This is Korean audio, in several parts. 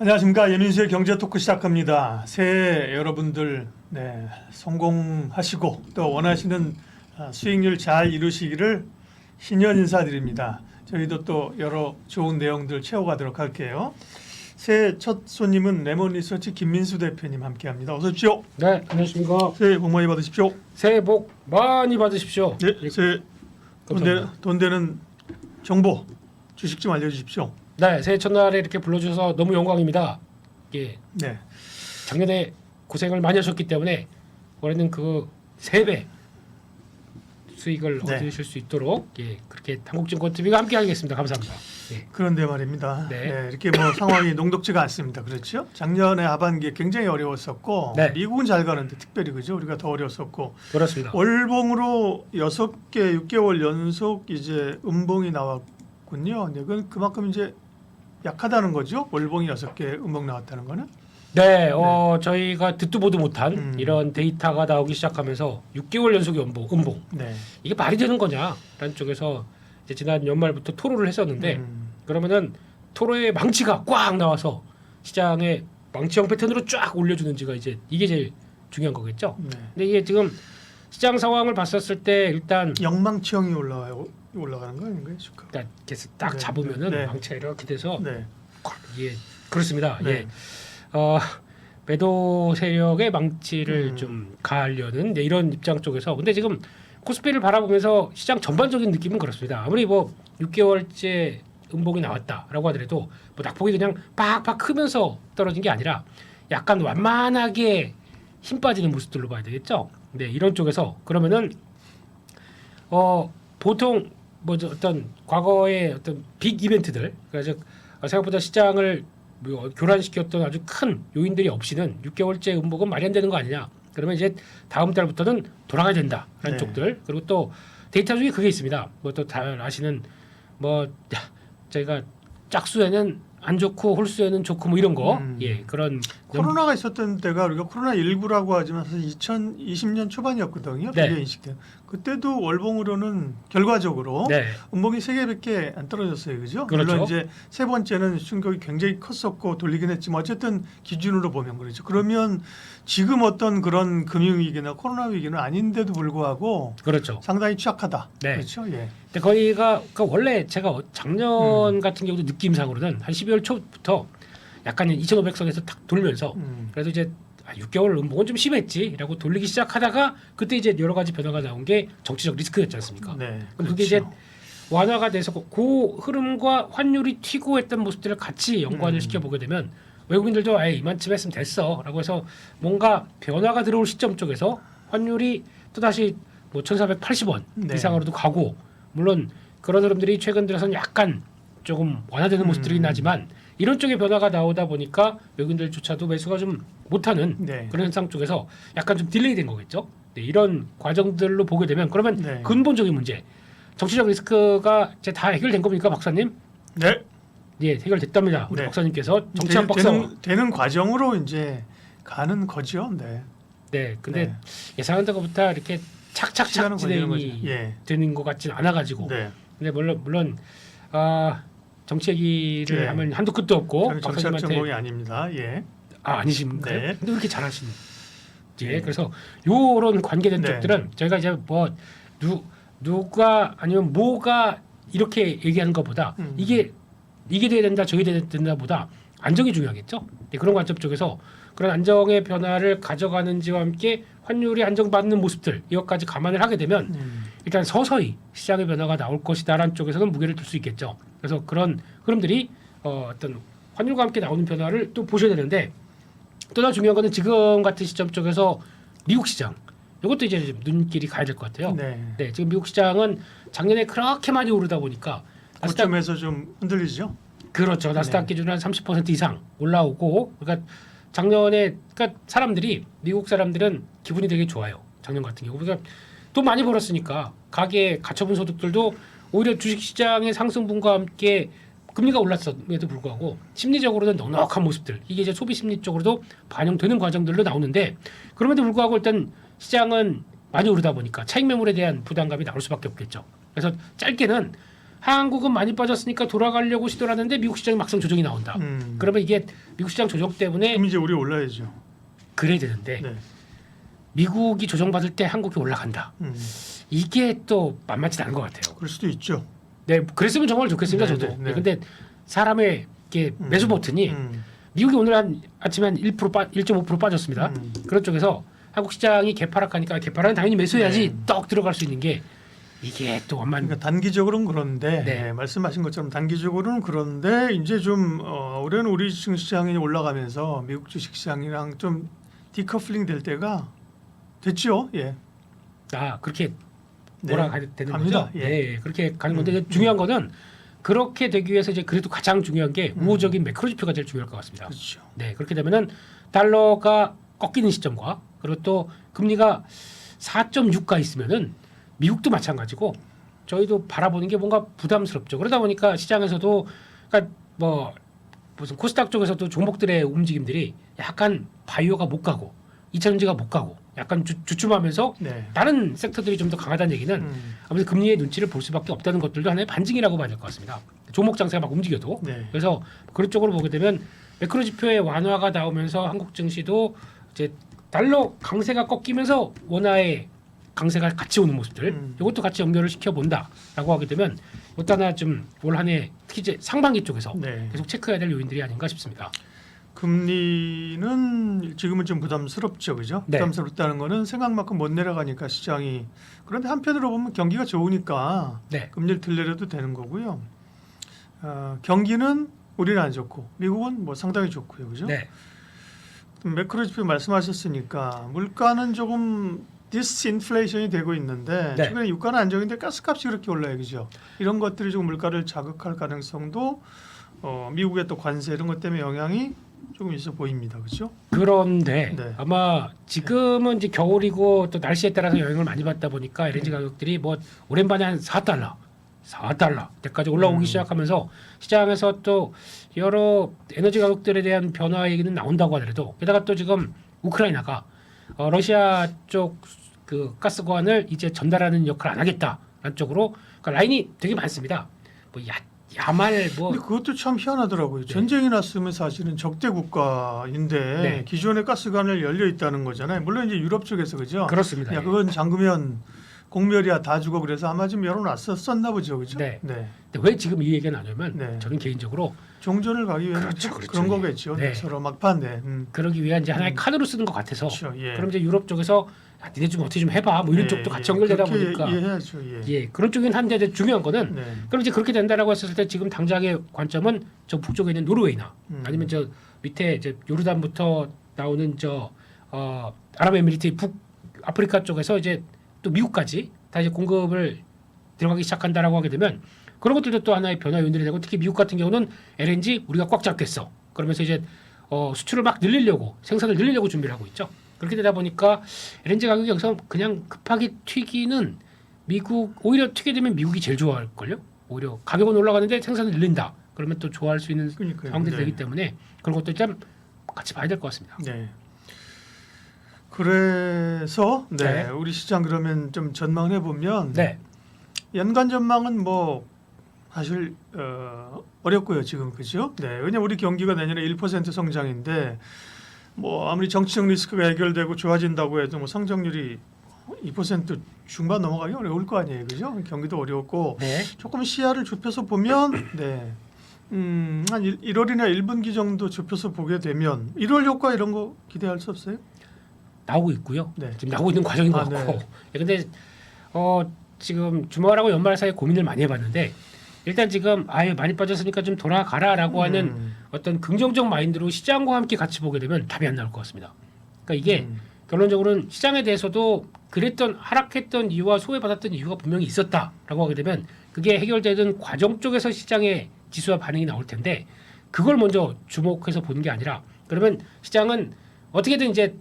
안녕하십니까. 연인수의 경제 토크 시작합니다. 새해 여러분들 성공하시고 또 원하시는 수익률 잘 이루시기를 신년 인사드립니다. 저희도 또 여러 좋은 내용들 채워가도록 할게요. 새해 첫 손님은 레몬리서치 김민수 대표님 함께합니다. 어서 오십시오. 네, 안녕하십니까. 새해 복 많이 받으십시오. 새해 복 많이 받으십시오. 네, 새해 돈 되는 정보 주식 좀 알려주십시오. 네, 새해 첫날에 이렇게 불러주셔서 너무 영광입니다. 예, 네, 작년에 고생을 많이 하셨기 때문에 올해는 그 3배 수익을 네. 얻으실 수 있도록 그렇게 한국증권TV가 함께하겠습니다. 감사합니다. 예. 그런데 말입니다. 네. 이렇게 상황이 농독지가 않습니다. 그렇죠? 작년에 하반기에 굉장히 어려웠었고 네. 미국은 잘 가는데 특별히 그죠? 우리가 더 어려웠었고 그렇습니다. 월봉으로 6개월 연속 이제 음봉이 나왔군요. 네, 그만큼 이제 약하다는 거죠. 월봉이 6개 음봉 나왔다는 거는. 네, 저희가 듣도 보도 못한 음. 이런 데이터가 나오기 시작하면서 6개월 연속의 음봉. 네. 이게 말이 되는 거냐라는 쪽에서 이제 지난 연말부터 토로를 했었는데 그러면은 토로의 망치가 꽉 나와서 시장에 망치형 패턴으로 쫙 올려주는지가 이제 이게 제일 중요한 거겠죠. 네. 근데 이게 지금 시장 상황을 봤었을 때 일단 영망치형이 올라가는 거 아닌가요? 주가? 일단 이렇게 딱 네, 잡으면은 네. 망치가 이렇게 돼서 네. 예 그렇습니다. 네. 예. 매도 세력의 망치를 좀 가하려는 이런 입장 쪽에서 근데 지금 코스피를 바라보면서 시장 전반적인 느낌은 그렇습니다. 아무리 6개월째 음봉이 나왔다라고 하더라도 낙폭이 그냥 팍팍 크면서 떨어진 게 아니라 약간 완만하게 힘 빠지는 모습들로 봐야 되겠죠. 네, 이런 쪽에서 그러면은 보통 어떤 과거의 어떤 빅 이벤트들 그래서 생각보다 시장을 교란시켰던 아주 큰 요인들이 없이는 6개월째 음봉은 말이 안 되는 거 아니냐. 그러면 이제 다음 달부터는 돌아가야 된다라는 네. 쪽들 그리고 또 데이터 중에 그게 있습니다. 또 잘 아시는 저희가 짝수에는 안 좋고 홀수에는 좋고 이런 거 그런 코로나가 있었던 때가 우리가 코로나19라고 하지만 사실 2020년 초반이었거든요. 네. 비교 인식된. 그때도 월봉으로는 결과적으로 네. 음봉이 3개밖에 안 떨어졌어요. 그죠? 그렇죠. 물론 이제 세 번째는 충격이 굉장히 컸었고 돌리긴 했지만 어쨌든 기준으로 보면 그렇죠. 그러면 지금 어떤 그런 금융위기나 코로나 위기는 아닌데도 불구하고 그렇죠. 상당히 취약하다. 네. 그렇죠. 예. 근데 거기가 그러니까 원래 제가 작년 같은 경우도 느낌상으로는 한 12월 초부터 약간 2,500선에서 탁 돌면서 그래서 이제 6개월 음봉은 좀 심했지라고 돌리기 시작하다가 그때 이제 여러 가지 변화가 나온 게 정치적 리스크였지 않습니까? 네. 그럼 그게 이제 완화가 돼서 그 흐름과 환율이 튀고 했던 모습들을 같이 연관을 시켜보게 되면 외국인들도 이만쯤 했으면 됐어라고 해서 뭔가 변화가 들어올 시점 쪽에서 환율이 또다시 1,480원 네. 이상으로도 가고 물론 그런 흐름들이 최근 들어서는 약간 조금 완화되는 모습들이긴 하지만 이런 쪽의 변화가 나오다 보니까 외국인들조차도 매수가 좀 못하는 네. 그런 현상 쪽에서 약간 좀 딜레이 된 거겠죠. 네, 이런 과정들로 보게 되면 그러면 네. 근본적인 문제 정치적 리스크가 이제 다 해결된 겁니까 박사님? 네. 예, 해결됐답니다. 우리 네. 박사님께서 정치학 박사. 되는 과정으로 이제 가는 거죠. 네. 네, 근데 네. 예상한 것보다 이렇게 착착착 시간은 걸리는 진행이 거죠. 예. 되는 것 같지는 않아가지고. 네. 근데 물론 정치 얘기를 네. 하면 한도 끝도 없고 저는 정치학 전공이 박사님한테 아닙니다. 예. 아니십니까? 네. 근데 왜 이렇게 잘하시는? 예, 네. 그래서 요런 관계된 네. 쪽들은 저희가 이제 누가 아니면 뭐가 이렇게 얘기하는 것보다 이게 돼야 된다 저게 돼야 된다보다 안정이 중요하겠죠. 네, 그런 관점 쪽에서 그런 안정의 변화를 가져가는지와 함께 환율이 안정받는 모습들 이것까지 감안을 하게 되면 일단 서서히 시장의 변화가 나올 것이다라는 쪽에서는 무게를 둘 수 있겠죠. 그래서 그런 흐름들이 어떤 환율과 함께 나오는 변화를 또 보셔야 되는데 또 하나 중요한 거는 지금 같은 시점 쪽에서 미국 시장 이것도 이제 좀 눈길이 가야 될 것 같아요. 네. 지금 미국 시장은 작년에 그렇게 많이 오르다 보니까 나스닥 고점에서 좀 흔들리죠. 그렇죠. 나스닥 기준으로 한 30% 이상 올라오고 그러니까 작년에 그러니까 미국 사람들은 기분이 되게 좋아요. 작년 같은 경우 그러니까 돈 많이 벌었으니까 가계에 갖춰본 소득들도 오히려 주식시장의 상승분과 함께 금리가 올랐음에도 불구하고 심리적으로는 넉넉한 모습들 이게 이제 소비 심리 쪽으로도 반영되는 과정들로 나오는데 그럼에도 불구하고 일단 시장은 많이 오르다 보니까 차익 매물에 대한 부담감이 나올 수밖에 없겠죠. 그래서 짧게는 한국은 많이 빠졌으니까 돌아가려고 시도하는데 미국 시장이 막상 조정이 나온다. 그러면 이게 미국 시장 조정 때문에 그럼 이제 우리 올라야죠. 그래야 되는데 네. 미국이 조정받을 때 한국이 올라간다. 이게 또 만만치 않은 것 같아요. 그럴 수도 있죠. 네, 그랬으면 정말 좋겠습니다. 네, 저도. 네, 네. 네, 근데 사람의 이게 매수 버튼이 미국이 오늘 아침에 한 1.5% 빠졌습니다. 그런 쪽에서 한국 시장이 개파락하니까 개파락은 당연히 매수해야지 네. 떡 들어갈 수 있는 게 이게 또 완만. 그러니까 단기적으로는 그런데 네. 말씀하신 것처럼 단기적으로는 그런데 이제 좀 올해는 우리 주식시장이 올라가면서 미국 주식시장이랑 좀 디커플링 될 때가 됐죠. 예. 그렇게 네. 몰아가야 되는 갑니다. 거죠. 예. 네, 그렇게 가는 건데 중요한 거는 그렇게 되기 위해서 이제 그래도 가장 중요한 게 우호적인 매크로 지표가 제일 중요할 것 같습니다. 그렇죠. 네, 그렇게 되면은 달러가 꺾이는 시점과 그리고 또 금리가 4.6가 있으면은 미국도 마찬가지고 저희도 바라보는 게 뭔가 부담스럽죠. 그러다 보니까 시장에서도 그러니까 뭐 무슨 코스닥 쪽에서도 종목들의 움직임들이 약간 바이오가 못 가고 2차전지가 못 가고 약간 주춤하면서 네. 다른 섹터들이 좀 더 강하다는 얘기는 아무래도 금리의 눈치를 볼 수밖에 없다는 것들도 하나의 반증이라고 봐야 될 것 같습니다. 종목 장세가 막 움직여도 네. 그래서 그런 쪽으로 보게 되면 매크로 지표의 완화가 나오면서 한국 증시도 이제 달러 강세가 꺾이면서 원화의 강세가 같이 오는 모습들 이것도 같이 연결을 시켜 본다라고 하게 되면 이것도 하나 좀 올 한 해 특히 이제 상반기 쪽에서 네. 계속 체크해야 될 요인들이 아닌가 싶습니다. 금리는 지금은 좀 부담스럽죠, 그죠? 네. 부담스럽다는 거는 생각만큼 못 내려가니까 시장이. 그런데 한편으로 보면 경기가 좋으니까 네, 금리를 덜 내려도 되는 거고요. 경기는 우리는 안 좋고 미국은 뭐 상당히 좋고요, 그죠? 네, 매크로 지표 말씀하셨으니까 물가는 조금 디스인플레이션이 되고 있는데 네. 최근에 유가는 안정인데 가스값이 그렇게 올라요, 그죠? 이런 것들이 조금 물가를 자극할 가능성도 미국의 또 관세 이런 것 때문에 영향이 조금 있어 보입니다, 그렇죠? 그런데 네. 아마 지금은 이제 겨울이고 또 날씨에 따라서 영향을 많이 받다 보니까 LNG 가격들이 뭐 오랜만에 한 4달러 때까지 올라오기 시작하면서 시장에서 또 여러 에너지 가격들에 대한 변화 얘기는 나온다고 하더라도 게다가 또 지금 우크라이나가 러시아 쪽 그 가스관을 이제 전달하는 역할을 안 하겠다라는 쪽으로 그러니까 라인이 되게 많습니다. 뭐 야말 뭐 근데 그것도 참 희한하더라고요. 네. 전쟁이 났으면 사실은 적대 국가인데 네. 기존의 가스관을 열려 있다는 거잖아요. 물론 이제 유럽 쪽에서 그죠? 그렇습니다. 야, 예. 그건 잠그면 공멸이야 다 죽어 그래서 아마 좀 열어놨었나 보죠, 그죠? 네. 네. 근데 왜 지금 이 얘기가 나냐면 네. 저는 개인적으로 종전을 가기 위해서 그렇죠, 그렇죠. 그런 거겠죠. 네. 서로 막판에. 그러기 위한 이제 하나의 카드로 쓰는 것 같아서 그렇죠. 예. 그럼 이제 유럽 쪽에서 야, 니네 좀 어떻게 좀 해봐 뭐 이런 예, 쪽도 같이 예. 연결되다 그렇게 보니까 이해해야죠. 예. 예 그런 쪽이긴 한데 이제 중요한 거는 네. 그럼 이제 그렇게 된다라고 했을 때 지금 당장의 관점은 저 북쪽에 있는 노르웨이나 아니면 저 밑에 이제 요르단부터 나오는 저 아랍에미리트 북 아프리카 쪽에서 이제 또 미국까지 다 이제 공급을 들어가기 시작한다라고 하게 되면 그런 것들도 또 하나의 변화 요인들이 되고 특히 미국 같은 경우는 LNG 우리가 꽉 잡겠어. 그러면서 이제 수출을 막 늘리려고 생산을 늘리려고 준비를 하고 있죠. 그렇게 되다 보니까 LNG 가격이 여기서 그냥 급하게 튀기는 미국 오히려 튀게 되면 미국이 제일 좋아할 걸요. 오히려 가격은 올라가는데 생산을 늘린다. 그러면 또 좋아할 수 있는 그러니까요. 상황들이 네. 되기 때문에 그런 것도 좀 같이 봐야 될 것 같습니다. 네. 그래서 네, 네. 우리 시장 그러면 좀 전망을 해보면 네, 연간 전망은 뭐 사실 어렵고요 지금 그죠? 네, 왜냐면 우리 경기가 내년에 1% 성장인데 뭐 아무리 정치적 리스크가 해결되고 좋아진다고 해도 뭐 성장률이 2% 중반 넘어가기 어려울 거 아니에요, 그죠? 경기도 어렵고 네, 조금 시야를 좁혀서 보면 네. 한 1월이나 1분기 정도 좁혀서 보게 되면 1월 효과 이런 거 기대할 수 없어요? 나오고 있고요. 네. 지금 나오고 있는 과정인 것 아, 같고. 네. 예, 근데 지금 주말하고 연말 사이에 고민을 많이 해봤는데 일단 지금 아예 많이 빠졌으니까 좀 돌아가라라고 하는 어떤 긍정적 마인드로 시장과 함께 같이 보게 되면 답이 안 나올 것 같습니다. 그러니까 이게 결론적으로는 시장에 대해서도 그랬던 하락했던 이유와 소외받았던 이유가 분명히 있었다라고 하게 되면 그게 해결되는 과정 쪽에서 시장의 지수와 반응이 나올 텐데 그걸 먼저 주목해서 보는 게 아니라 그러면 시장은 어떻게든 이제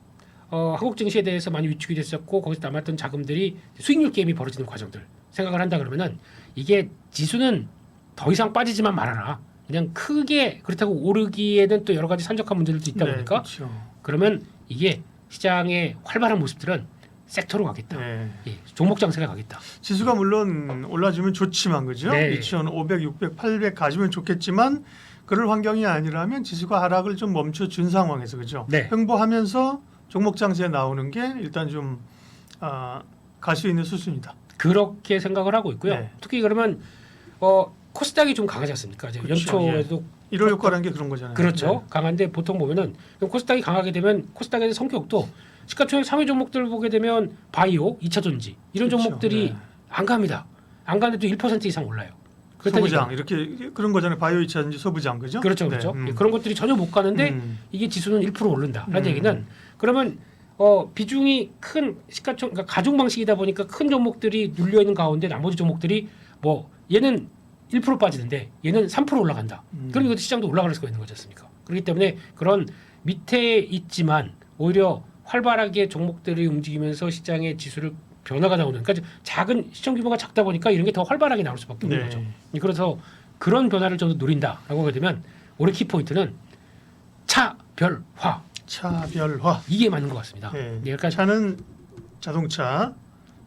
한국 증시에 대해서 많이 위축이 됐었고 거기서 남았던 자금들이 수익률 게임이 벌어지는 과정들 생각을 한다 그러면은 이게 지수는 더 이상 빠지지만 말아라. 그냥 크게 그렇다고 오르기에는 또 여러 가지 산적한 문제들도 있다 네, 보니까 그렇죠. 그러면 이게 시장의 활발한 모습들은 섹터로 가겠다. 네. 예, 종목 장세가 가겠다. 지수가 물론 올라주면 좋지만 그죠? 네. 2,500, 600, 800 가지면 좋겠지만 그럴 환경이 아니라면 지수가 하락을 좀 멈춰준 상황에서 그죠? 네. 횡보하면서 종목 장세에 나오는 게 일단 좀 갈 수 있는 수순이다. 그렇게 생각을 하고 있고요. 네. 특히 그러면 코스닥이 좀 강하지 않습니까? 이제 그렇죠. 연초에도 1월 효과라는 게 그런 거잖아요. 그렇죠. 강한데 보통 보면은 코스닥이 강하게 되면 코스닥의 성격도 시가총액 상위 종목들 보게 되면 바이오, 2차 전지 이런 그렇죠. 종목들이 네. 안 갑니다. 안 가는데도 1% 이상 올라요. 소부장 그렇다니까. 이렇게 그런 거잖아요. 바이오 2차전지 소부장 그죠? 그렇죠, 그렇죠. 네. 예, 그런 것들이 전혀 못 가는데 이게 지수는 1% 오른다라는 얘기는 그러면 비중이 큰 시가총 그러니까 가중 방식이다 보니까 큰 종목들이 눌려 있는 가운데 나머지 종목들이 뭐 얘는 1% 빠지는데 얘는 3% 올라간다. 그럼 이것도 시장도 올라갈 수가 있는 거지 않습니까? 그렇기 때문에 그런 밑에 있지만 오히려 활발하게 종목들이 움직이면서 시장의 지수를 변화가 나오는 그러니까 작은 시청 규모가 작다 보니까 이런 게 더 활발하게 나올 수밖에 없는 네. 거죠. 그래서 그런 변화를 좀 더 노린다라고 하게 되면 올해 키포인트는 차별화 차별화. 이게 맞는 것 같습니다. 네. 그러니까 차는 자동차,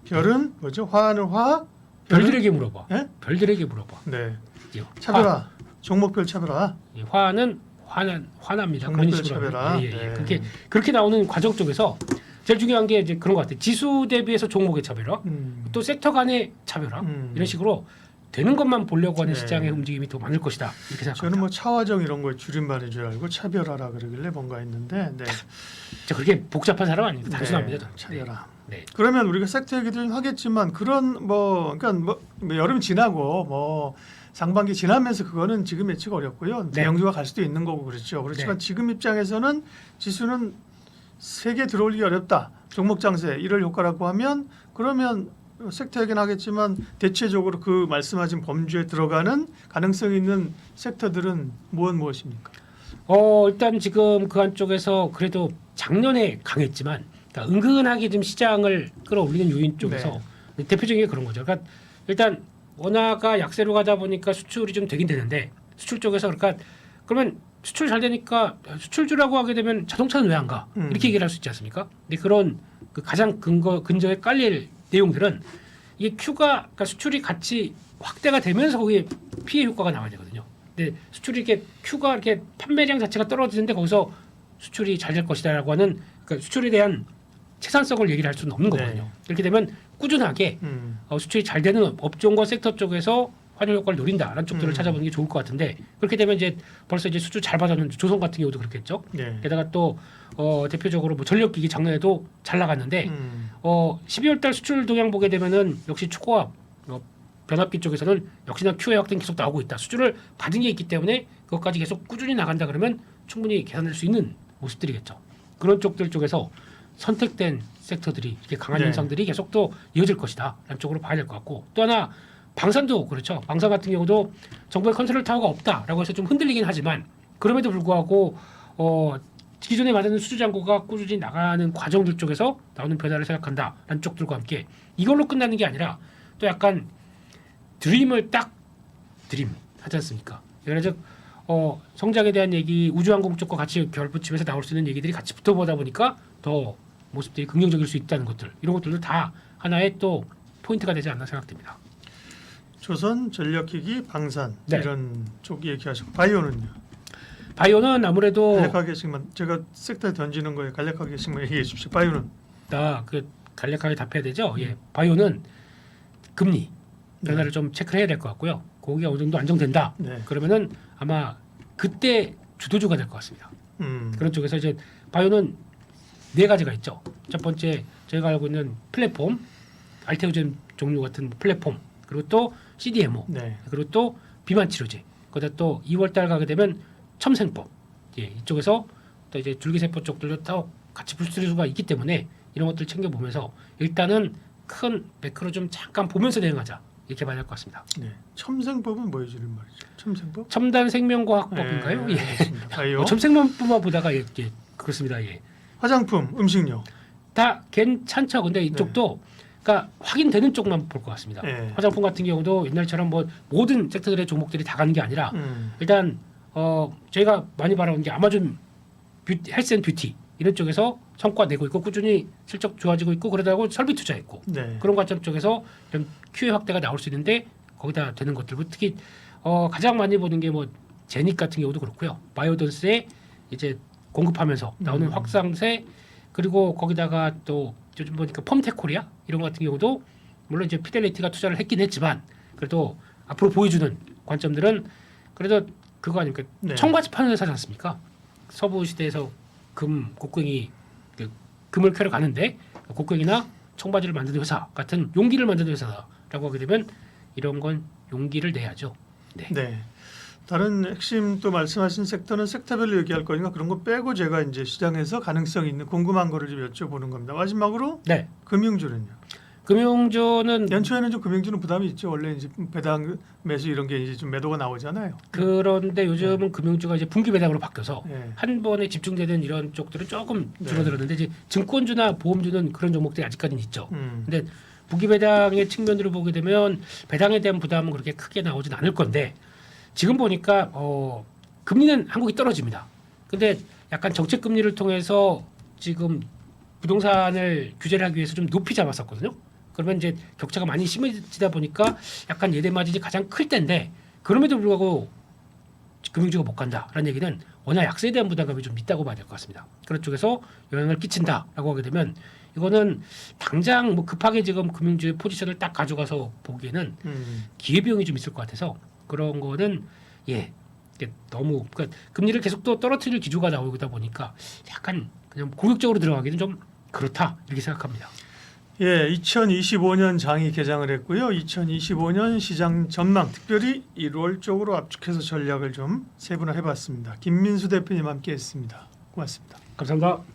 별은 뭐죠? 화는 화, 별들에게 물어봐. 예? 별들에게 물어봐. 네. 예, 차별화. 종목별 차별화. 예, 화는 화납니다. 그런 종목별 식으로 차별화. 하면. 네. 그렇게 나오는 과정 쪽에서 제일 중요한 게 이제 그런 것 같아요. 지수 대비해서 종목의 차별화, 또 섹터 간의 차별화 이런 식으로 되는 것만 보려고 하는 네. 시장의 움직임이 더 많을 것이다 이렇게 생각합니다. 저는 뭐 차화정 이런 거 줄임말인 줄 알고 차별화라 그러길래 뭔가 했는데 네. 저 그렇게 복잡한 사람 아닙니다. 단순합니다. 저는. 차별화. 네. 그러면 우리가 섹터 얘기를 하겠지만 그런 그러니까 뭐 여름 지나고 뭐 상반기 지나면서 그거는 지금 예측 어렵고요. 네. 대형주가 갈 수도 있는 거고 그렇죠. 그렇지만 지금 입장에서는 지수는 세게 들어올리기 어렵다. 종목 장세 1월 효과라고 하면 그러면 섹터 얘기는 하겠지만 대체적으로 그 말씀하신 범주에 들어가는 가능성이 있는 섹터들은 무엇입니까? 일단 지금 그 한쪽에서 그래도 작년에 강했지만 그러니까 은근하게 좀 시장을 끌어올리는 요인 쪽에서 대표적인 게 그런 거죠. 그러니까 일단 원화가 약세로 가다 보니까 수출이 좀 되긴 되는데 수출 쪽에서 그러니까 그러면 수출 잘 되니까 수출주라고 하게 되면 자동차는 왜 안 가? 이렇게 얘기를 할 수 있지 않습니까? 근데 그런 그 가장 근저에 깔릴 내용들은 이게 그러니까 수출이 같이 확대가 되면서 거기에 피해 효과가 나와야 되거든요. 근데 수출이 이렇게 Q가 이렇게 판매량 자체가 떨어지는데 거기서 수출이 잘 될 것이다라고 하는 그러니까 수출에 대한 채산성을 얘기를 할 수는 없는 네. 거거든요. 이렇게 되면 꾸준하게 수출이 잘 되는 업종과 섹터 쪽에서 환율 효과를 노린다라는 쪽들을 찾아보는 게 좋을 것 같은데 그렇게 되면 이제 벌써 이제 수출 잘 받았는데 조선 같은 경우도 그렇겠죠. 네. 게다가 또 대표적으로 뭐 전력기기 작년에도 잘 나갔는데 12월달 수출 동향 보게 되면은 역시 초고압 변압기 쪽에서는 역시나 Q의 확대는 계속 나오고 있다. 수주를 받은 게 있기 때문에 그것까지 계속 꾸준히 나간다 그러면 충분히 계산될 수 있는 모습들이겠죠. 그런 쪽들 쪽에서 선택된 섹터들이 이렇게 강한 네. 현상들이 계속 또 이어질 것이다. 라는 쪽으로 봐야 될 것 같고 또 하나 방산도 그렇죠. 방산 같은 경우도 정부의 컨트롤 타워가 없다라고 해서 좀 흔들리긴 하지만 그럼에도 불구하고 기존에 받은 수주 잔고가 꾸준히 나가는 과정들 쪽에서 나오는 변화를 생각한다라는 쪽들과 함께 이걸로 끝나는 게 아니라 또 약간 드림 하지 않습니까? 그래서 성장에 대한 얘기 우주항공 쪽과 같이 결부치면서 나올 수 있는 얘기들이 같이 붙어보다 보니까 더 모습들이 긍정적일 수 있다는 것들 이런 것들도 다 하나의 또 포인트가 되지 않나 생각됩니다. 조선 전력기기 방산 네. 이런 쪽 얘기하시고 바이오는요. 바이오는 아무래도 간략하게씩만 제가 섹터에 던지는 거에 간략하게씩만 얘기해 주십시오. 바이오는 그 간략하게 답해야 되죠. 예, 바이오는 금리 변화를 좀 체크를 해야 될 것 같고요. 거기가 어느 정도 안정된다. 네. 그러면은 아마 그때 주도주가 될 것 같습니다. 그런 쪽에서 이제 바이오는 네 가지가 있죠. 첫 번째 저희가 알고 있는 플랫폼, 알테오젠 종류 같은 플랫폼, 그리고 또 CDMO, 네. 그리고 또 비만 치료제. 거기다 또 2월달 가게 되면 첨생법, 이쪽에서 또 이제 줄기세포 쪽들도 또 같이 풀 수가 있기 때문에 이런 것들 챙겨 보면서 일단은 큰 매크로 좀 잠깐 보면서 대응하자 이렇게 봐야 될 것 같습니다. 네. 첨생법은 뭐예요, 지금 말이죠? 첨생법? 첨단 생명과학법인가요? 예. 알겠습니다. 바이오. 첨생법만 보다가 그렇습니다. 예. 화장품, 음식료. 다 괜찮죠. 근데 이쪽도 그러니까 확인되는 쪽만 볼 것 같습니다. 네. 화장품 같은 경우도 옛날처럼 뭐 모든 섹터들의 종목들이 다 가는 게 아니라 음. 일단 저희가 많이 바라본 게 아마존 헬스앤뷰티 이런 쪽에서 성과 내고 있고 꾸준히 실적 좋아지고 있고 그러다고 설비 투자했고 네. 그런 관점 쪽에서 이런 QA 확대가 나올 수 있는데 거기다 되는 것들 특히 가장 많이 보는 게 뭐 제닉 같은 경우도 그렇고요. 바이오던스에 이제 공급하면서 나오는 확산세 그리고 거기다가 또 요즘 보니까 펌테코리아 이런 것 같은 경우도 물론 이제 피델리티가 투자를 했긴 했지만 그래도 앞으로 보여주는 관점들은 그래도 그거 아닙니까? 네. 청바지 파는 회사지 않습니까? 서부 시대에서 곡괭이 금을 캐러 가는데 곡괭이나 청바지를 만드는 회사 같은 용기를 만드는 회사라고 하게 되면 이런 건 용기를 내야죠. 네. 네. 다른 핵심 또 말씀하신 섹터는 섹터별로 얘기할 거니까 그런 거 빼고 제가 이제 시장에서 가능성이 있는 궁금한 거를 좀 여쭤보는 겁니다. 마지막으로 네. 금융주는요. 금융주는 연초에는 좀 금융주는 부담이 있죠. 원래 이제 배당 매수 이런 게 이제 좀 매도가 나오잖아요. 그런데 요즘은 금융주가 이제 분기 배당으로 바뀌어서 네. 한 번에 집중되는 이런 쪽들은 조금 네. 줄어들었는데 이제 증권주나 보험주는 그런 종목들이 아직까지는 있죠. 음. 근데 분기 배당의 측면으로 보게 되면 배당에 대한 부담은 그렇게 크게 나오진 않을 건데 지금 보니까 금리는 한국이 떨어집니다. 근데 약간 정책 금리를 통해서 지금 부동산을 규제를 하기 위해서 좀 높이 잡았었거든요. 그러면 이제 격차가 많이 심해지다 보니까 약간 예대 마진이 가장 클 때인데 그럼에도 불구하고 금융주가 못 간다라는 얘기는 워낙 약세에 대한 부담감이 좀 있다고 봐야 될 것 같습니다. 그런 쪽에서 영향을 끼친다라고 하게 되면 이거는 당장 뭐 급하게 지금 금융주의 포지션을 딱 가져가서 보기에는 기회비용이 좀 있을 것 같아서 그런 거는 이게 너무 그러니까 금리를 계속 또 떨어뜨릴 기조가 나오다 보니까 약간 그냥 공격적으로 들어가기는 좀 그렇다 이렇게 생각합니다. 예, 2025년 장이 개장을 했고요. 2025년 시장 전망 특별히 1월 쪽으로 압축해서 전략을 좀 세분화해봤습니다. 김민수 대표님 함께했습니다. 고맙습니다. 감사합니다.